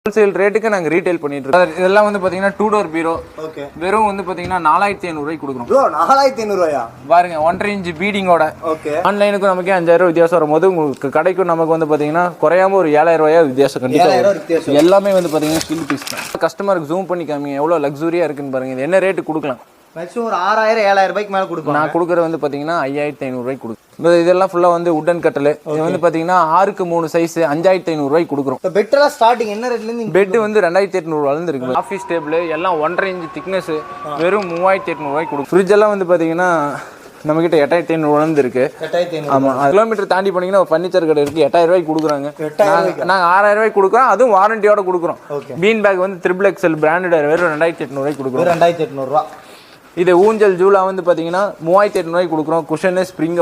Wholesale ரேட்டுக்கு நாங்கள் retail பண்ணிட்டு இருக்கோம். இதெல்லாம் வந்து பார்த்தீங்கன்னா 2 டோர் பீரோ. ஓகே. வெறும் வந்து பார்த்தீங்கன்னா 4500 ரூபாய்க்கு கொடுக்குறோம். ப்ரோ 4500 ரூபாயா? பாருங்க 1.5 இன்ச் பீடிங்கோட. ஓகே. ஆன்லைனுக்கு நமக்கு 5000 வித்தியாசம் வரும்போது உங்களுக்கு கடைக்கும் நமக்கு வந்து பார்த்தீங்கன்னா குறையாம ஒரு 7000 ரூபாயா வித்தியாசம் கண்டிப்பாக. எல்லாமே வந்து பார்த்தீங்கன்னா ஸ்டீல் பீஸ் தான். கஸ்டமருக்கு ஜூம் பண்ணி காமிங்க எவ்வளோ லக்ஸுரியா இருக்குன்னு பாருங்க. இது என்ன ரேட்டு கொடுக்கலாம்? மேக்ஸிமம் ஒரு 6000 7000 ரூபாய்க்கு மேலே கொடுப்போம். நான் கொடுக்குறது வந்து பார்த்தீங்கன்னா 5500 ரூபாய்க்கு கொடுக்கும். இதெல்லாம் ஃபுல்லாக வந்து உட்டன் கட்டல். இது வந்து பார்த்தீங்கன்னா 6க்கு 3 சைஸ் 5500 ரூபாய்க்கு கொடுக்குறோம். பெட்டெல்லாம் ஸ்டார்டிங் என்ன ரேட்லேருந்து? பெட் வந்து 2800 ரூபாயிலிருந்து இருக்கு. ஆஃபீஸ் டேபிள் எல்லாம் 1.5 இன்ச் திக்னஸ் வெறும் 3800 ரூபாய்க்கு கொடுக்கும். ஃப்ரிட்ஜ் எல்லாம் வந்து பார்த்தீங்கன்னா நம்மகிட்ட 8500 ரூபாயிலிருந்து இருக்கு. 8500. ஆமாம், கிலோமீட்டர் தாண்டி போனீங்கன்னா ஒரு ஃபர்னிச்சர் கடை இருக்கு 8000 ரூபாய்க்கு கொடுக்குறாங்க. நாங்கள் 6000 ரூபாய்க்கு கொடுக்குறோம், அதுவும் வாரண்டியோட கொடுக்குறோம். பீன் பேக் வந்து XXL பிராண்டட் வெறும் 2800 ரூபாய்க்கு கொடுக்குறோம். 2800 ரூபா. இது ஊஞ்சல் ஜூலா வந்து பார்த்தீங்கன்னா 3800 ரூபாய்க்கு கொடுக்குறோம். Cushion spring